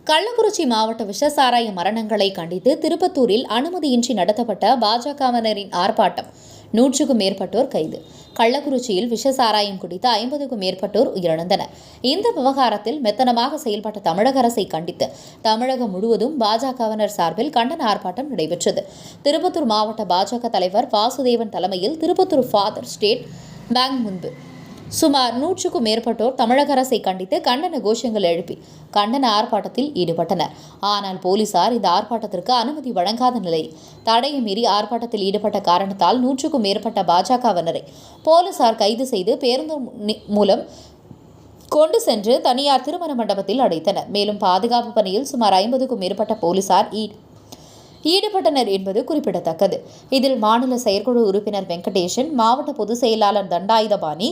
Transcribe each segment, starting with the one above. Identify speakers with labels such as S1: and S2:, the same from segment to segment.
S1: கள்ளக்குறிச்சி மாவட்ட விஷசாராய மரணங்களை கண்டித்து திருப்பத்தூரில் அனுமதியின்றி நடத்தப்பட்ட பாஜகவினரின் ஆர்ப்பாட்டம். 100க்கும் மேற்பட்டோர் கைது. கள்ளக்குறிச்சியில் விஷசாராயம் குடித்த 50க்கும் மேற்பட்டோர் உயிரிழந்தனர். இந்த விவகாரத்தில் மெத்தனமாக செயல்பட்ட தமிழக அரசை கண்டித்து தமிழகம் முழுவதும் பாஜகவினர் சார்பில் கண்டன ஆர்ப்பாட்டம் நடைபெற்றது. திருப்பத்தூர் மாவட்ட பாஜக தலைவர் வாசுதேவன் தலைமையில் திருப்பத்தூர் ஃபாதர் ஸ்டேட் பேங்க் முன்பு சுமார் 100க்கும் மேற்பட்டோர் தமிழக அரசை கண்டித்து கண்டன கோஷங்கள் எழுப்பி கண்டன ஆர்ப்பாட்டத்தில் ஈடுபட்டனர். ஆனால் போலீசார் இந்த ஆர்ப்பாட்டத்திற்கு அனுமதி வழங்காத நிலையில் தடையை மீறி ஆர்ப்பாட்டத்தில் ஈடுபட்ட காரணத்தால் 100க்கும் மேற்பட்ட பாஜகவினரை போலீசார் கைது செய்து பேருந்து மூலம் கொண்டு சென்று தனியார் திருமண மண்டபத்தில் அடைத்தனர். மேலும் பாதுகாப்பு பணியில் சுமார் 50க்கும் மேற்பட்ட போலீசார் ஈடுபட்டனர் என்பது குறிப்பிடத்தக்கது. இதில் மாநில செயற்குழு உறுப்பினர் வெங்கடேசன், மாவட்ட பொதுச் செயலாளர் தண்டாயுதபாணி,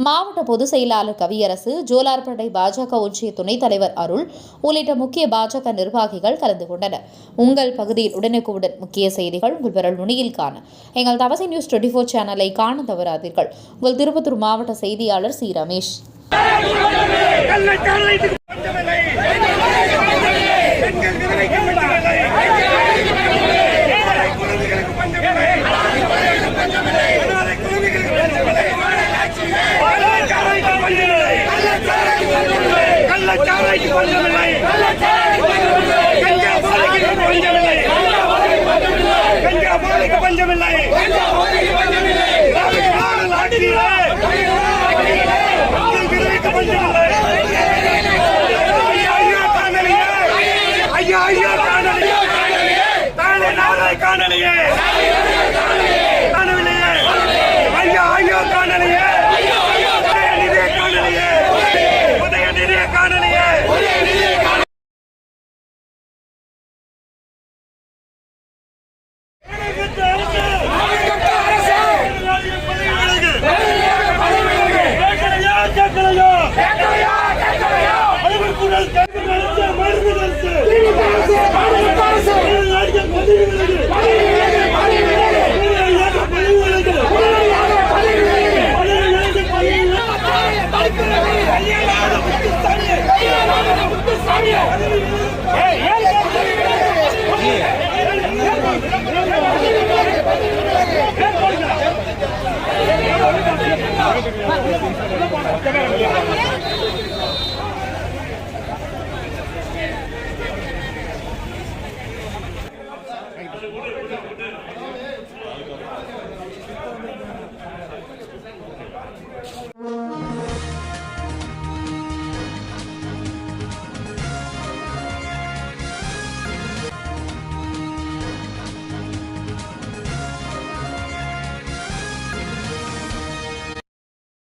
S1: மாவட்ட பொதுச் செயலாளர் கவியரசு, ஜோலார்பேட்டை பாஜக ஒன்றிய துணைத் தலைவர் அருள் உள்ளிட்ட முக்கிய பாஜக நிர்வாகிகள் கலந்து கொண்டனர். உங்கள் பகுதியில் உடனுக்குடன் முக்கிய செய்திகள் உங்கள் விரல் நுனியில் காண எங்கள் தவசி நியூஸ் 24 சேனலை காண தவறாதீர்கள். உங்கள் திருப்பத்தூர் மாவட்ட செய்தியாளர் சி. ரமேஷ்.